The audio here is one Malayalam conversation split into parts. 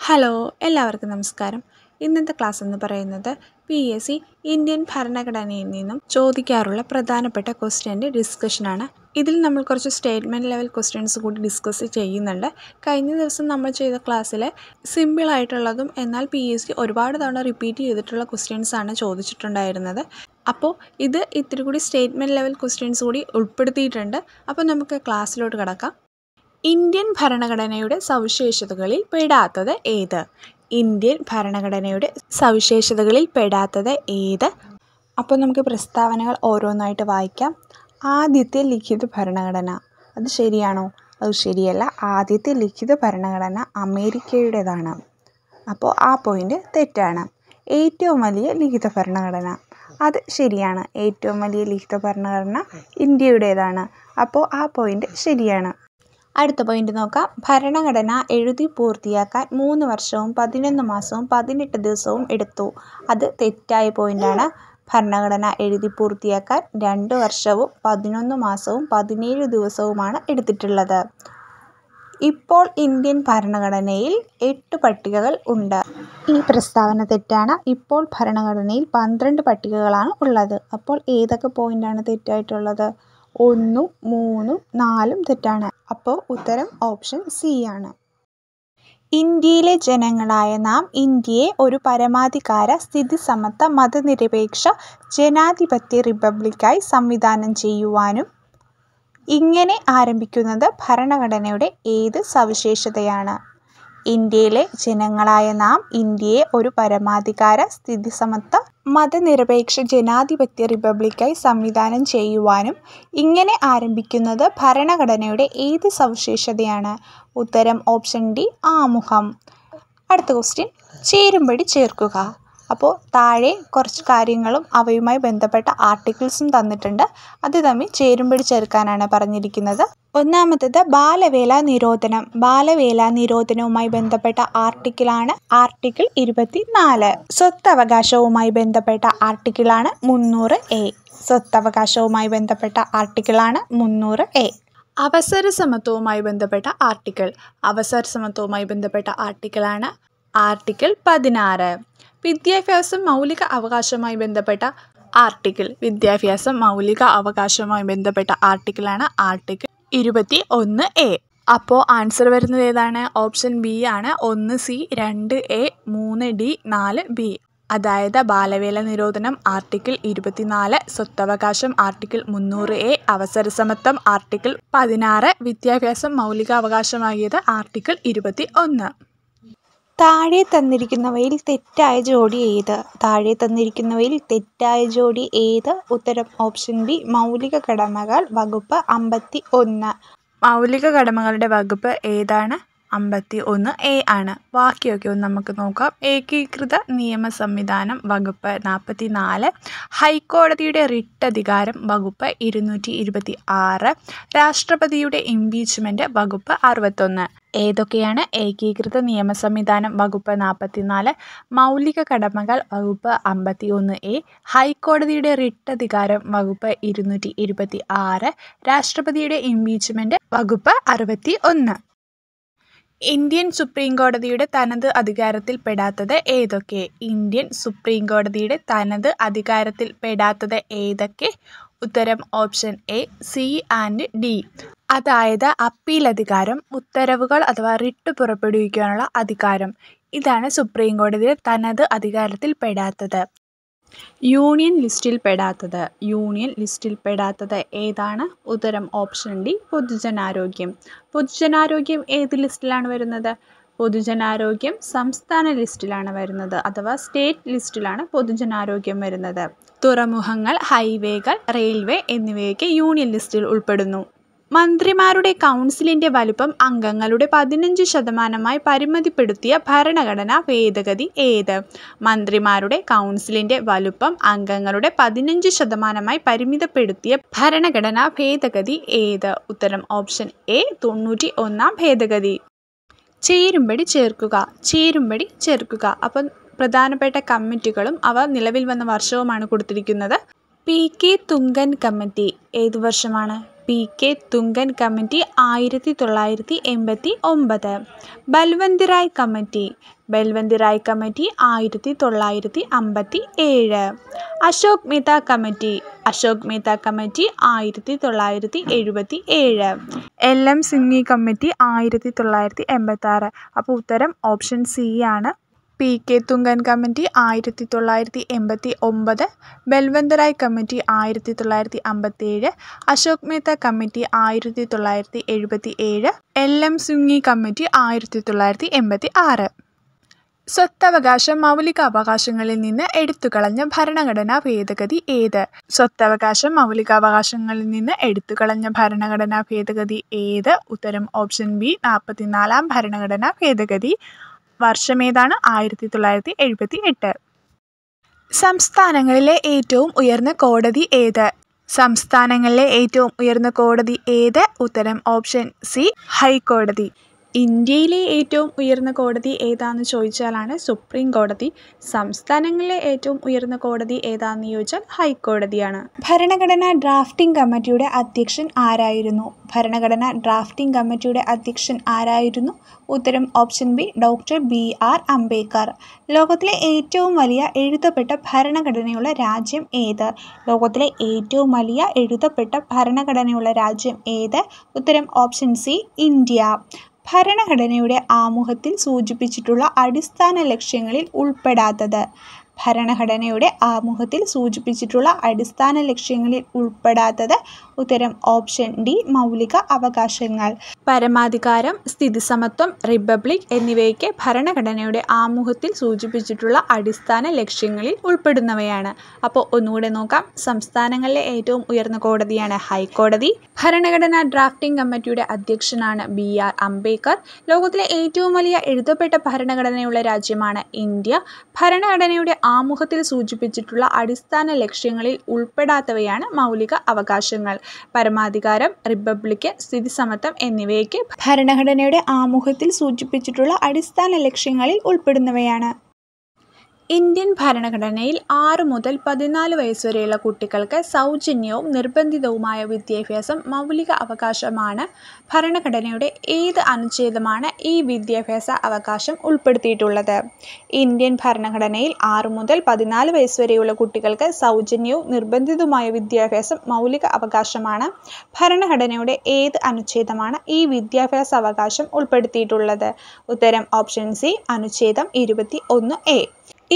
ഹലോ, എല്ലാവർക്കും നമസ്കാരം. ഇന്നത്തെ ക്ലാസ് എന്ന് പറയുന്നത് PSC ഇന്ത്യൻ ഭരണഘടനയിൽ നിന്നും ചോദിക്കാറുള്ള പ്രധാനപ്പെട്ട ക്വസ്റ്റ്യൻ്റെ ഡിസ്കഷനാണ്. ഇതിൽ നമ്മൾ കുറച്ച് സ്റ്റേറ്റ്മെൻറ്റ് ലെവൽ ക്വസ്റ്റ്യൻസ് കൂടി ഡിസ്കസ് ചെയ്യുന്നുണ്ട്. കഴിഞ്ഞ ദിവസം നമ്മൾ ചെയ്ത ക്ലാസ്സിൽ സിമ്പിളായിട്ടുള്ളതും എന്നാൽ PSC ഒരുപാട് തവണ റിപ്പീറ്റ് ചെയ്തിട്ടുള്ള ക്വസ്റ്റ്യൻസാണ് ചോദിച്ചിട്ടുണ്ടായിരുന്നത്. അപ്പോൾ ഇത് ഇത്തിരി കൂടി സ്റ്റേറ്റ്മെൻറ്റ് ലെവൽ ക്വസ്റ്റ്യൻസ് കൂടി ഉൾപ്പെടുത്തിയിട്ടുണ്ട്. അപ്പോൾ നമുക്ക് ക്ലാസ്സിലോട്ട് കിടക്കാം. ഇന്ത്യൻ ഭരണഘടനയുടെ സവിശേഷതകളിൽ പെടാത്തത് ഏത്? ഇന്ത്യൻ ഭരണഘടനയുടെ സവിശേഷതകളിൽ പെടാത്തത് ഏത്? അപ്പോൾ നമുക്ക് പ്രസ്താവനകൾ ഓരോന്നായിട്ട് വായിക്കാം. ആദ്യത്തെ ലിഖിത ഭരണഘടന, അത് ശരിയാണോ? അത് ശരിയല്ല. ആദ്യത്തെ ലിഖിത ഭരണഘടന അമേരിക്കയുടേതാണ്. അപ്പോൾ ആ പോയിൻ്റ് തെറ്റാണ്. ഏറ്റവും വലിയ ലിഖിത ഭരണഘടന, അത് ശരിയാണ്. ഏറ്റവും വലിയ ലിഖിത ഭരണഘടന ഇന്ത്യയുടേതാണ്. അപ്പോൾ ആ പോയിൻ്റ് ശരിയാണ്. അടുത്ത പോയിന്റ് നോക്കാം. ഭരണഘടന എഴുതി പൂർത്തിയാക്കാൻ 3 വർഷവും 11 മാസവും 18 ദിവസവും എടുത്തു. അത് തെറ്റായ പോയിന്റാണ്. ഭരണഘടന എഴുതി പൂർത്തിയാക്കാൻ 2 വർഷവും 11 മാസവും 17 ദിവസവുമാണ് എടുത്തിട്ടുള്ളത്. ഇപ്പോൾ ഇന്ത്യൻ ഭരണഘടനയിൽ 8 പട്ടികകൾ ഉണ്ട്. ഈ പ്രസ്താവന തെറ്റാണ്. ഇപ്പോൾ ഭരണഘടനയിൽ 12 പട്ടികകളാണ് ഉള്ളത്. അപ്പോൾ ഏതൊക്കെ പോയിന്റാണ് തെറ്റായിട്ടുള്ളത്? 1, 3, 4 തെറ്റാണ്. അപ്പോൾ ഉത്തരം ഓപ്ഷൻ സി ആണ്. ഇന്ത്യയിലെ ജനങ്ങളായ നാം ഇന്ത്യയെ ഒരു പരമാധികാര സ്ഥിതിസമത്വ മതനിരപേക്ഷ ജനാധിപത്യ റിപ്പബ്ലിക്കായി സംവിധാനം ചെയ്യുവാനും ഇങ്ങനെ ആരംഭിക്കുന്നത് ഭരണഘടനയുടെ ഏത് സവിശേഷതയാണ്? ഇന്ത്യയിലെ ജനങ്ങളായ നാം ഇന്ത്യയെ ഒരു പരമാധികാര സ്ഥിതിസമത്വ മതനിരപേക്ഷ ജനാധിപത്യ റിപ്പബ്ലിക്കായി സംവിധാനം ചെയ്യുവാനും ഇങ്ങനെ ആരംഭിക്കുന്നത് ഭരണഘടനയുടെ ഏത് സവിശേഷതയാണ്? ഉത്തരം ഓപ്ഷൻ ഡി, ആമുഖം. അടുത്ത ക്വസ്റ്റ്യൻ, ചേരുംപടി ചേർക്കുക. അപ്പോൾ താഴെ കുറച്ച് കാര്യങ്ങളും അവയുമായി ബന്ധപ്പെട്ട ആർട്ടിക്കിൾസും തന്നിട്ടുണ്ട്. അത് തമ്മിൽ ചേരുംപടി ചേർക്കാനാണ് പറഞ്ഞിരിക്കുന്നത്. ഒന്നാമത്തേത് ബാലവേല നിരോധനം. ബാലവേല നിരോധനവുമായി ബന്ധപ്പെട്ട ആർട്ടിക്കിളാണ് ആർട്ടിക്കിൾ 24. സ്വത്തവകാശവുമായി ബന്ധപ്പെട്ട ആർട്ടിക്കിളാണ് 300A. സ്വത്തവകാശവുമായി ബന്ധപ്പെട്ട ആർട്ടിക്കിളാണ് 300A. അവസര സമത്വവുമായി ബന്ധപ്പെട്ട ആർട്ടിക്കിൾ. അവസര സമത്വവുമായി ബന്ധപ്പെട്ട ആർട്ടിക്കിളാണ് ആർട്ടിക്കിൾ 16. വിദ്യാഭ്യാസം മൗലിക അവകാശവുമായി ബന്ധപ്പെട്ട ആർട്ടിക്കിൾ. വിദ്യാഭ്യാസം മൗലിക അവകാശവുമായി ബന്ധപ്പെട്ട ആർട്ടിക്കിളാണ് ആർട്ടിക്കിൾ 21A. അപ്പോൾ ആൻസർ വരുന്നത് ഏതാണ്? ഓപ്ഷൻ ബി ആണ്. 1C, 2A, 3D, 4B. അതായത് ബാലവേല നിരോധനം ആർട്ടിക്കിൾ 24, സ്വത്തവകാശം ആർട്ടിക്കിൾ 300A, അവസരസമത്വം ആർട്ടിക്കിൾ 16, വിദ്യാഭ്യാസം മൗലികാവകാശമാകിയത് ആർട്ടിക്കിൾ 21. താഴെ തന്നിരിക്കുന്നവയിൽ തെറ്റായ ജോഡി ഏത്? താഴെ തന്നിരിക്കുന്നവയിൽ തെറ്റായ ജോഡി ഏത്? ഉത്തരം ഓപ്ഷൻ ബി, മൗലിക കടമകൾ വകുപ്പ് 51. മൗലിക കടമകളുടെ വകുപ്പ് ഏതാണ്? 51A ആണ്. ബാക്കിയൊക്കെ ഒന്ന് നമുക്ക് നോക്കാം. ഏകീകൃത നിയമ സംവിധാനം വകുപ്പ് 44, ഹൈക്കോടതിയുടെ റിട്ട് അധികാരം വകുപ്പ് 226, രാഷ്ട്രപതിയുടെ ഇംപീച്ച്മെന്റ് വകുപ്പ് 61. ഏതൊക്കെയാണ്? ഏകീകൃത നിയമ സംവിധാനം വകുപ്പ് 44, മൗലിക കടമകൾ വകുപ്പ് 51A, ഹൈക്കോടതിയുടെ റിട്ട് അധികാരം വകുപ്പ് 226, രാഷ്ട്രപതിയുടെ ഇംപീച്ച്മെന്റ് വകുപ്പ് 61. ഇന്ത്യൻ സുപ്രീം കോടതിയുടെ തനത് അധികാരത്തിൽ പെടാത്തത് ഏതൊക്കെ? ഇന്ത്യൻ സുപ്രീം കോടതിയുടെ തനത് അധികാരത്തിൽ പെടാത്തത് ഏതൊക്കെ? ഉത്തരം option A, C and D. അതായത് അപ്പീൽ അധികാരം, ഉത്തരവുകൾ അഥവാ റിട്ട് പുറപ്പെടുവിക്കാനുള്ള അധികാരം. ഇതാണ് സുപ്രീം കോടതിയുടെ തനത് അധികാരത്തിൽ പെടാത്തത്. യൂണിയൻ ലിസ്റ്റിൽ പെടാത്തത്. യൂണിയൻ ലിസ്റ്റിൽ പെടാത്തത് ഏതാണ്? ഉത്തരം ഓപ്ഷൻ ഡി, പൊതുജനാരോഗ്യം. പൊതുജനാരോഗ്യം ഏത് ലിസ്റ്റിലാണ് വരുന്നത്? പൊതുജനാരോഗ്യം സംസ്ഥാന ലിസ്റ്റിലാണ് വരുന്നത്, അഥവാ സ്റ്റേറ്റ് ലിസ്റ്റിലാണ് പൊതുജനാരോഗ്യം വരുന്നത്. തുറമുഖങ്ങൾ, ഹൈവേകൾ, റെയിൽവേ എന്നിവയൊക്കെ യൂണിയൻ ലിസ്റ്റിൽ ഉൾപ്പെടുന്നു. മന്ത്രിമാരുടെ കൗൺസിലിന്റെ വലുപ്പം അംഗങ്ങളുടെ 15% പരിമിതപ്പെടുത്തിയ ഭരണഘടനാ ഭേദഗതി ഏത്? മന്ത്രിമാരുടെ കൗൺസിലിന്റെ വലുപ്പം അംഗങ്ങളുടെ 15% പരിമിതപ്പെടുത്തിയ ഭരണഘടനാ ഭേദഗതി ഏത്? ഉത്തരം ഓപ്ഷൻ എ, 91-ാം ഭേദഗതി. ചേരുംപടി ചേർക്കുക. ചേരുംപടി ചേർക്കുക. അപ്പം പ്രധാനപ്പെട്ട കമ്മിറ്റികളും അവ നിലവിൽ വന്ന വർഷവുമാണ് കൊടുത്തിരിക്കുന്നത്. PK തുങ്കൻ കമ്മിറ്റി ഏത് വർഷമാണ്? PK Thungon committee 1989. Balwantrai committee 1957. Ashok Mehta committee 1977. LM Singhvi committee 1986. അപ്പോൾ ഉത്തരം ഓപ്ഷൻ സി ആണ്. PK Thungon committee 1989, Balwantrai committee 1957, Ashok Mehta committee 1977, LM Singhvi committee 1986. സ്വത്തവകാശം മൗലിക അവകാശങ്ങളിൽ നിന്ന് എടുത്തുകളഞ്ഞ ഭരണഘടനാ ഭേദഗതി ഏത്? സ്വത്തവകാശം മൗലികാവകാശങ്ങളിൽ നിന്ന് എടുത്തുകളഞ്ഞ ഭരണഘടനാ ഭേദഗതി ഏത്? ഉത്തരം ഓപ്ഷൻ ബി 44-ാം ഭരണഘടനാ ഭേദഗതി. വർഷമേതാണ്? 1978. സംസ്ഥാനങ്ങളിലെ ഏറ്റവും ഉയർന്ന കോടതി ഏത്? സംസ്ഥാനങ്ങളിലെ ഏറ്റവും ഉയർന്ന കോടതി ഏത്? ഉത്തരം ഓപ്ഷൻ സി ഹൈക്കോടതി. ഇന്ത്യയിലെ ഏറ്റവും ഉയർന്ന കോടതി ഏതാണെന്ന് ചോദിച്ചാലാണ് സുപ്രീം കോടതി. സംസ്ഥാനങ്ങളിലെ ഏറ്റവും ഉയർന്ന കോടതി ഏതാണെന്ന് ചോദിച്ചാൽ ഹൈക്കോടതിയാണ്. ഭരണഘടനാ ഡ്രാഫ്റ്റിംഗ് കമ്മിറ്റിയുടെ അധ്യക്ഷൻ ആരായിരുന്നു? ഭരണഘടനാ ഡ്രാഫ്റ്റിംഗ് കമ്മിറ്റിയുടെ അധ്യക്ഷൻ ആരായിരുന്നു? ഉത്തരം option B doctor BR Ambedkar. ലോകത്തിലെ ഏറ്റവും വലിയ എഴുതപ്പെട്ട ഭരണഘടനയുള്ള രാജ്യം ഏത്? ലോകത്തിലെ ഏറ്റവും വലിയ എഴുതപ്പെട്ട ഭരണഘടനയുള്ള രാജ്യം ഏത്? ഉത്തരം ഓപ്ഷൻ സി ഇന്ത്യ. ഭരണഘടനയുടെ ആമുഖത്തിൽ സൂചിപ്പിച്ചിട്ടുള്ള അടിസ്ഥാന ലക്ഷ്യങ്ങളിൽ ഉൾപ്പെടാത്തത്. ഭരണഘടനയുടെ ആമുഖത്തിൽ സൂചിപ്പിച്ചിട്ടുള്ള അടിസ്ഥാന ലക്ഷ്യങ്ങളിൽ ഉൾപ്പെടാത്തത്. ഉത്തരം ഓപ്ഷൻ ഡി മൗലിക അവകാശങ്ങൾ. പരമാധികാരം, സ്ഥിതിസമത്വം, റിപ്പബ്ലിക് എന്നിവയൊക്കെ ഭരണഘടനയുടെ ആമുഖത്തിൽ സൂചിപ്പിച്ചിട്ടുള്ള അടിസ്ഥാന ലക്ഷ്യങ്ങളിൽ ഉൾപ്പെടുന്നവയാണ്. അപ്പോൾ ഒന്നുകൂടെ നോക്കാം. സംസ്ഥാനങ്ങളിലെ ഏറ്റവും ഉയർന്ന കോടതിയാണ് ഹൈക്കോടതി. ഭരണഘടനാ ഡ്രാഫ്റ്റിംഗ് കമ്മിറ്റിയുടെ അധ്യക്ഷനാണ് BR അംബേദ്കർ. ലോകത്തിലെ ഏറ്റവും വലിയ എഴുതപ്പെട്ട ഭരണഘടനയുള്ള രാജ്യമാണ് ഇന്ത്യ. ഭരണഘടനയുടെ ആമുഖത്തിൽ സൂചിപ്പിച്ചിട്ടുള്ള അടിസ്ഥാന ലക്ഷ്യങ്ങളിൽ ഉൾപ്പെടാത്തവയാണ് മൗലിക അവകാശങ്ങൾ. പരമാധികാരം, റിപ്പബ്ലിക്, സ്ഥിതിസമത്വം എന്നിവയ്ക്ക് ഭരണഘടനയുടെ ആമുഖത്തിൽ സൂചിപ്പിച്ചിട്ടുള്ള അടിസ്ഥാന ലക്ഷ്യങ്ങളിൽ ഉൾപ്പെടുന്നവയാണ്. ഇന്ത്യൻ ഭരണഘടനയിൽ 6 മുതൽ 14 വയസ്സുവരെയുള്ള കുട്ടികൾക്ക് സൗജന്യവും നിർബന്ധിതവുമായ വിദ്യാഭ്യാസം മൗലിക അവകാശമാണ്. ഭരണഘടനയുടെ ഏത് അനുച്ഛേദമാണ് ഈ വിദ്യാഭ്യാസ അവകാശം ഉൾപ്പെടുത്തിയിട്ടുള്ളത്? ഇന്ത്യൻ ഭരണഘടനയിൽ 6 മുതൽ 14 വയസ്സുവരെയുള്ള കുട്ടികൾക്ക് സൗജന്യവും നിർബന്ധിതവുമായ വിദ്യാഭ്യാസം മൗലിക അവകാശമാണ്. ഭരണഘടനയുടെ ഏത് അനുച്ഛേദമാണ് ഈ വിദ്യാഭ്യാസ അവകാശം ഉൾപ്പെടുത്തിയിട്ടുള്ളത്? ഉത്തരം ഓപ്ഷൻ സി അനുച്ഛേദം 21A.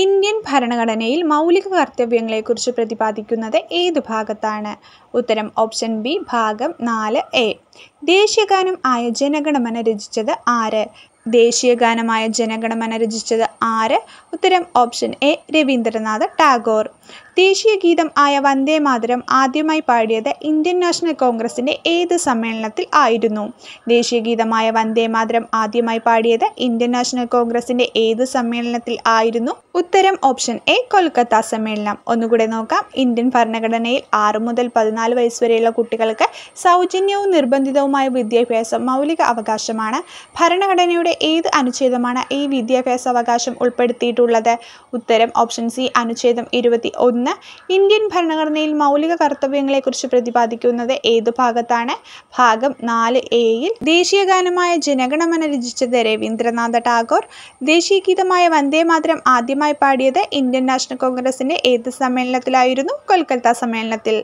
ഇന്ത്യൻ ഭരണഘടനയിൽ മൗലിക കർത്തവ്യങ്ങളെക്കുറിച്ച് പ്രതിപാദിക്കുന്നത് ഏത് ഭാഗത്താണ്? ഉത്തരം ഓപ്ഷൻ ബി ഭാഗം 4A. ദേശീയഗാനം ആയ ജനഗണമന രചിച്ചത് ആര്? ദേശീയഗാനമായ ജനഗണമന രചിച്ചത് ആര്? ഉത്തരം ഓപ്ഷൻ എ രവീന്ദ്രനാഥ ടാഗോർ. ദേശീയ ഗീതം ആയ വന്ദേ മാതരം ആദ്യമായി പാടിയത് ഇന്ത്യൻ നാഷണൽ കോൺഗ്രസിൻ്റെ ഏത് സമ്മേളനത്തിൽ ആയിരുന്നു? ദേശീയ ഗീതമായ വന്ദേ മാതരം ആദ്യമായി പാടിയത് ഇന്ത്യൻ നാഷണൽ കോൺഗ്രസിൻ്റെ ഏത് സമ്മേളനത്തിൽ ആയിരുന്നു? ഉത്തരം ഓപ്ഷൻ എ കൊൽക്കത്ത സമ്മേളനം. ഒന്നുകൂടെ നോക്കാം. ഇന്ത്യൻ ഭരണഘടനയിൽ 6 മുതൽ 14 വയസ്സുവരെയുള്ള കുട്ടികൾക്ക് സൗജന്യവും നിർബന്ധിതവുമായ വിദ്യാഭ്യാസം മൗലിക അവകാശമാണ്. ഭരണഘടനയുടെ ഏത് അനുച്ഛേദമാണ് ഈ വിദ്യാഭ്യാസ അവകാശം ഉൾപ്പെടുത്തിയിട്ടുള്ളത്? ഉത്തരം ഓപ്ഷൻ സി അനുച്ഛേദം 21. ഇന്ത്യൻ ഭരണഘടനയിൽ മൗലിക കർത്തവ്യങ്ങളെക്കുറിച്ച് പ്രതിപാദിക്കുന്നത് ഏത് ഭാഗത്താണ്? ഭാഗം 4A-യിൽ. ദേശീയഗാനമായ ജനഗണമന രചിച്ചത് രവീന്ദ്രനാഥ ടാഗോർ. ദേശീയഗീതമായ വന്ദേ മാതരം ആദ്യമായി പാടിയത് ഇന്ത്യൻ നാഷണൽ കോൺഗ്രസിൻ്റെ ഏത് സമ്മേളനത്തിലായിരുന്നു? കൊൽക്കത്ത സമ്മേളനത്തിൽ.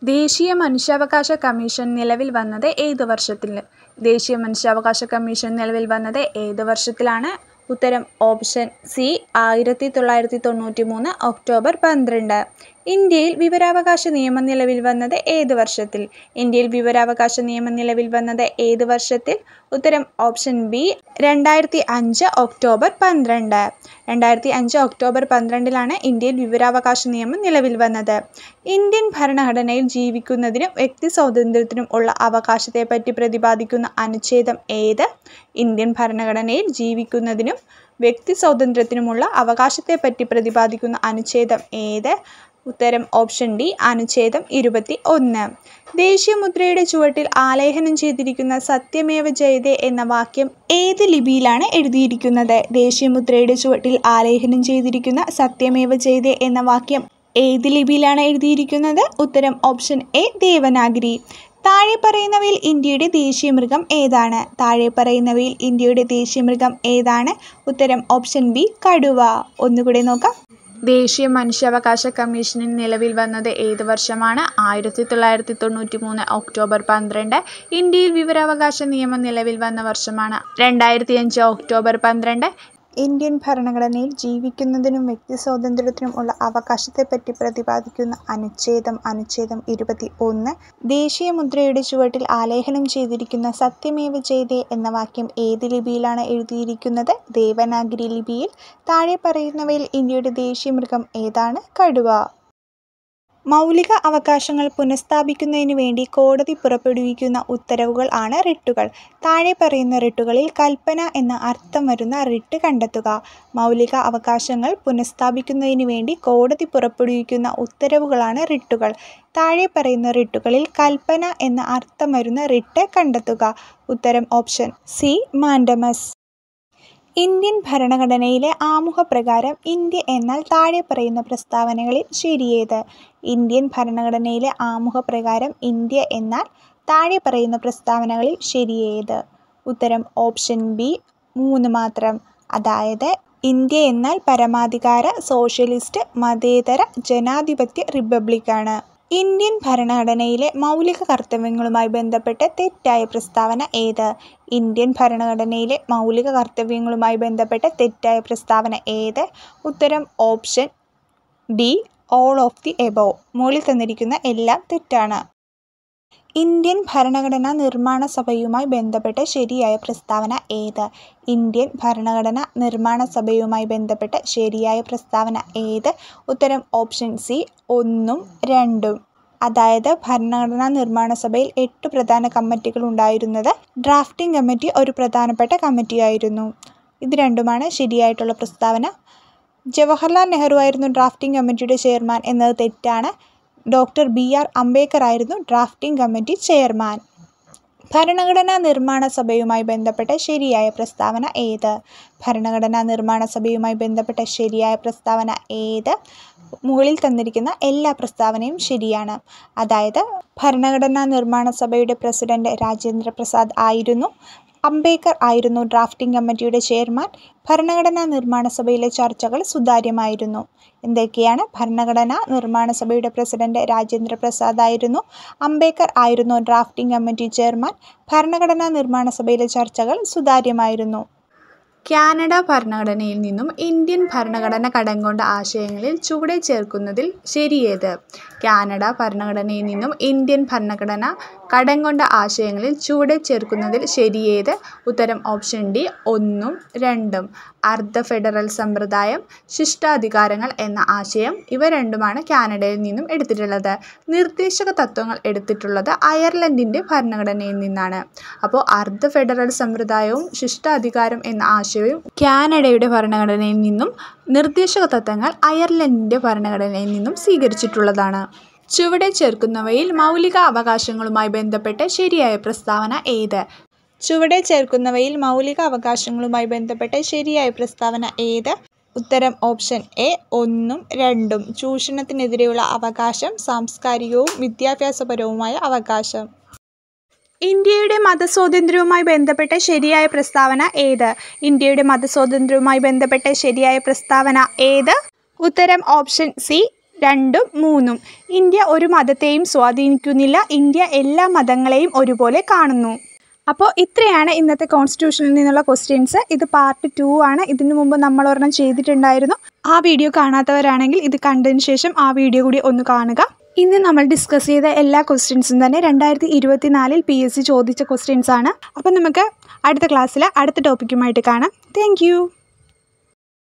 ദേശീയ മനുഷ്യാവകാശ കമ്മീഷൻ നിലവിൽ വന്നത് ഏത് വർഷത്തിൽ? ദേശീയ മനുഷ്യാവകാശ കമ്മീഷൻ നിലവിൽ വന്നത് ഏത് വർഷത്തിലാണ്? ഉത്തരം ഓപ്ഷൻ സി 1993 ഒക്ടോബർ 12. ഇന്ത്യയിൽ വിവരാവകാശ നിയമം നിലവിൽ വന്നത് ഏത് വർഷത്തിൽ? ഇന്ത്യയിൽ വിവരാവകാശ നിയമം നിലവിൽ വന്നത് ഏത് വർഷത്തിൽ? ഉത്തരം ഓപ്ഷൻ ബി 2005 ഒക്ടോബർ 12. 2005 ഒക്ടോബർ 12-ലാണ് ഇന്ത്യയിൽ വിവരാവകാശ നിയമം നിലവിൽ വന്നത്. ഇന്ത്യൻ ഭരണഘടനയിൽ ജീവിക്കുന്നതിനും വ്യക്തി സ്വാതന്ത്ര്യത്തിനും ഉള്ള അവകാശത്തെപ്പറ്റി പ്രതിപാദിക്കുന്ന അനുച്ഛേദം ഏത്? ഇന്ത്യൻ ഭരണഘടനയിൽ ജീവിക്കുന്നതിനും വ്യക്തി സ്വാതന്ത്ര്യത്തിനുമുള്ള അവകാശത്തെപ്പറ്റി പ്രതിപാദിക്കുന്ന അനുച്ഛേദം ഏത്? ഉത്തരം ഓപ്ഷൻ ഡി അനുച്ഛേദം 21. ദേശീയ മുദ്രയുടെ ചുവട്ടിൽ ആലേഖനം ചെയ്തിരിക്കുന്ന സത്യമേവ ജയതേ എന്ന വാക്യം ഏത് ലിപിയിലാണ് എഴുതിയിരിക്കുന്നത്? ദേശീയ മുദ്രയുടെ ചുവട്ടിൽ ആലേഖനം ചെയ്തിരിക്കുന്ന സത്യമേവ ജയതേ എന്ന വാക്യം ഏത് ലിപിയിലാണ് എഴുതിയിരിക്കുന്നത്? ഉത്തരം ഓപ്ഷൻ എ ദേവനാഗരി. താഴെ പറയുന്നവയിൽ ഇന്ത്യയുടെ ദേശീയ മൃഗം ഏതാണ്? താഴെ പറയുന്നവയിൽ ഇന്ത്യയുടെ ദേശീയ മൃഗം ഏതാണ്? ഉത്തരം ഓപ്ഷൻ ബി കടുവ. ഒന്നുകൂടെ നോക്കാം. ദേശീയ മനുഷ്യാവകാശ കമ്മീഷൻ നിലവിൽ വന്നത് ഏത് വർഷമാണ്? 1993 ഒക്ടോബർ 12. ഇന്ത്യയിൽ വിവരാവകാശ നിയമം നിലവിൽ വന്ന വർഷമാണ് 2005 ഒക്ടോബർ 12. ഇന്ത്യൻ ഭരണഘടനയിൽ ജീവിക്കുന്നതിനും വ്യക്തി സ്വാതന്ത്ര്യത്തിനും ഉള്ള അവകാശത്തെപ്പറ്റി പ്രതിപാദിക്കുന്ന അനുച്ഛേദം 21. ദേശീയ മുദ്രയുടെ ചുവട്ടിൽ ആലേഖനം ചെയ്തിരിക്കുന്ന സത്യമേവ ജയതേ എന്ന വാക്യം ഏത് ലിപിയിലാണ് എഴുതിയിരിക്കുന്നത്? ദേവനാഗരി ലിപിയിൽ. താഴെ പറയുന്നവയിൽ ഇന്ത്യയുടെ ദേശീയ മൃഗം ഏതാണ്? കടുവ. മൗലിക അവകാശങ്ങൾ പുനഃസ്ഥാപിക്കുന്നതിനു വേണ്ടി കോടതി പുറപ്പെടുവിക്കുന്ന ഉത്തരവുകൾ ആണ് റിട്ടുകൾ. താഴെ പറയുന്ന റിട്ടുകളിൽ കൽപ്പന എന്ന അർത്ഥം വരുന്ന റിട്ട് കണ്ടെത്തുക. മൗലിക അവകാശങ്ങൾ പുനഃസ്ഥാപിക്കുന്നതിനു വേണ്ടി കോടതി പുറപ്പെടുവിക്കുന്ന ഉത്തരവുകളാണ് റിട്ടുകൾ. താഴെ പറയുന്ന റിട്ടുകളിൽ കൽപ്പന എന്ന അർത്ഥം വരുന്ന റിട്ട് കണ്ടെത്തുക. ഉത്തരം ഓപ്ഷൻ സി മാൻഡമസ്. ഇന്ത്യൻ ഭരണഘടനയിലെ ആമുഖപ്രകാരം ഇന്ത്യ എന്നാൽ താഴെ പറയുന്ന പ്രസ്താവനകളിൽ ശരിയേത്? ഇന്ത്യൻ ഭരണഘടനയിലെ ആമുഖപ്രകാരം ഇന്ത്യ എന്നാൽ താഴെ പറയുന്ന പ്രസ്താവനകളിൽ ശരിയേത്? ഉത്തരം ഓപ്ഷൻ ബി 3 മാത്രം. അതായത് ഇന്ത്യ എന്നാൽ പരമാധികാര സോഷ്യലിസ്റ്റ് മതേതര ജനാധിപത്യ റിപ്പബ്ലിക്കാണ്. ഇന്ത്യൻ ഭരണഘടനയിലെ മൗലിക കർത്തവ്യങ്ങളുമായി ബന്ധപ്പെട്ട് തെറ്റായ പ്രസ്താവന ഏത്? ഇന്ത്യൻ ഭരണഘടനയിലെ മൗലിക കർത്തവ്യങ്ങളുമായി ബന്ധപ്പെട്ട് തെറ്റായ പ്രസ്താവന ഏത്? ഉത്തരം option D all of the above. മുകളിൽ തന്നിരിക്കുന്ന എല്ലാം തെറ്റാണ്. ഇന്ത്യൻ ഭരണഘടനാ നിർമ്മാണ സഭയുമായി ബന്ധപ്പെട്ട് ശരിയായ പ്രസ്താവന ഏത്? ഇന്ത്യൻ ഭരണഘടനാ നിർമ്മാണ സഭയുമായി ബന്ധപ്പെട്ട് ശരിയായ പ്രസ്താവന ഏത്? ഉത്തരം ഓപ്ഷൻ സി 1, 2. അതായത് ഭരണഘടനാ നിർമ്മാണ സഭയിൽ 8 പ്രധാന കമ്മിറ്റികൾ ഉണ്ടായിരുന്നത് ഡ്രാഫ്റ്റിംഗ് കമ്മിറ്റി ഒരു പ്രധാനപ്പെട്ട കമ്മിറ്റിയായിരുന്നു. ഇത് രണ്ടുമാണ് ശരിയായിട്ടുള്ള പ്രസ്താവന. ജവഹർലാൽ നെഹ്റു ആയിരുന്നു ഡ്രാഫ്റ്റിംഗ് കമ്മിറ്റിയുടെ ചെയർമാൻ എന്നത് തെറ്റാണ്. ഡോക്ടർ BR അംബേദ്കർ ആയിരുന്നു ഡ്രാഫ്റ്റിംഗ് കമ്മിറ്റി ചെയർമാൻ. ഭരണഘടനാ നിർമ്മാണ സഭയുമായി ബന്ധപ്പെട്ട ശരിയായ പ്രസ്താവന ഏത്? ഭരണഘടനാ നിർമ്മാണ സഭയുമായി ബന്ധപ്പെട്ട ശരിയായ പ്രസ്താവന ഏത്? മുകളിൽ തന്നിരിക്കുന്ന എല്ലാ പ്രസ്താവനയും ശരിയാണ്. അതായത് ഭരണഘടനാ നിർമ്മാണ സഭയുടെ പ്രസിഡന്റ് രാജേന്ദ്ര പ്രസാദ് ആയിരുന്നു. അംബേദ്കർ ആയിരുന്നു ഡ്രാഫ്റ്റിംഗ് കമ്മിറ്റിയുടെ ചെയർമാൻ. ഭരണഘടനാ നിർമ്മാണ സഭയിലെ ചർച്ചകൾ സുതാര്യമായിരുന്നു. എന്തൊക്കെയാണ്? ഭരണഘടനാ നിർമ്മാണ സഭയുടെ പ്രസിഡന്റ് രാജേന്ദ്ര പ്രസാദ് ആയിരുന്നു. അംബേദ്കർ ആയിരുന്നു ഡ്രാഫ്റ്റിംഗ് കമ്മിറ്റി ചെയർമാൻ. ഭരണഘടനാ നിർമ്മാണ സഭയിലെ ചർച്ചകൾ സുതാര്യമായിരുന്നു. കാനഡ ഭരണഘടനയിൽ നിന്നും ഇന്ത്യൻ ഭരണഘടന കടം കൊണ്ട ആശയങ്ങളിൽ ചുവടെ ചേർക്കുന്നതിൽ ശരിയേത്? കാനഡ ഭരണഘടനയിൽ നിന്നും ഇന്ത്യൻ ഭരണഘടന കടം കൊണ്ട ആശയങ്ങളിൽ ചുവടെ ചേർക്കുന്നതിൽ ശരിയേത്? ഉത്തരം ഓപ്ഷൻ ഡി 1, 2. അർദ്ധ ഫെഡറൽ സമ്പ്രദായം, ശിഷ്ടാധികാരങ്ങൾ എന്ന ആശയം ഇവ രണ്ടുമാണ് കാനഡയിൽ നിന്നും എടുത്തിട്ടുള്ളത്. നിർദ്ദേശക തത്വങ്ങൾ എടുത്തിട്ടുള്ളത് അയർലൻഡിൻ്റെ ഭരണഘടനയിൽ നിന്നാണ്. അപ്പോൾ അർദ്ധ ഫെഡറൽ സമ്പ്രദായവും ശിഷ്ടാധികാരം എന്ന ആശയവും കാനഡയുടെ ഭരണഘടനയിൽ നിന്നും നിർദ്ദേശക തത്വങ്ങൾ അയർലൻഡിൻ്റെ ഭരണഘടനയിൽ നിന്നും സ്വീകരിച്ചിട്ടുള്ളതാണ്. ചുവടെ ചേർക്കുന്നവയിൽ മൗലിക അവകാശങ്ങളുമായി ബന്ധപ്പെട്ട് ശരിയായ പ്രസ്താവന ഏത്? ചുവടെ ചേർക്കുന്നവയിൽ മൗലിക അവകാശങ്ങളുമായി ബന്ധപ്പെട്ട് ശരിയായ പ്രസ്താവന ഏത്? ഉത്തരം ഓപ്ഷൻ എ 1, 2. ചൂഷണത്തിനെതിരെയുള്ള അവകാശം, സാംസ്കാരികവും വിദ്യാഭ്യാസപരവുമായ അവകാശം. ഇന്ത്യയുടെ മതസ്വാതന്ത്ര്യവുമായി ബന്ധപ്പെട്ട ശരിയായ പ്രസ്താവന ഏത്? ഇന്ത്യയുടെ മതസ്വാതന്ത്ര്യവുമായി ബന്ധപ്പെട്ട ശരിയായ പ്രസ്താവന ഏത്? ഉത്തരം ഓപ്ഷൻ സി 2, 3. ഇന്ത്യ ഒരു മതത്തെയും സ്വാധീനിക്കുന്നില്ല. ഇന്ത്യ എല്ലാ മതങ്ങളെയും ഒരുപോലെ കാണുന്നു. അപ്പോൾ ഇത്രയാണ് ഇന്നത്തെ കോൺസ്റ്റിറ്റ്യൂഷനിൽ നിന്നുള്ള ക്വസ്റ്റ്യൻസ്. ഇത് പാർട്ട് 2 ആണ്. ഇതിനു മുമ്പ് നമ്മൾ ഒരെണ്ണം ചെയ്തിട്ടുണ്ടായിരുന്നു. ആ വീഡിയോ കാണാത്തവരാണെങ്കിൽ ഇത് കണ്ടതിന് ശേഷം ആ വീഡിയോ കൂടി ഒന്ന് കാണുക. ഇന്ന് നമ്മൾ ഡിസ്കസ് ചെയ്ത എല്ലാ ക്വസ്റ്റ്യൻസും തന്നെ 2024 PSC ചോദിച്ച ക്വസ്റ്റ്യൻസ് ആണ്. അപ്പോൾ നമുക്ക് അടുത്ത ക്ലാസ്സിൽ അടുത്ത ടോപ്പിക്കുമായിട്ട് കാണാം. താങ്ക്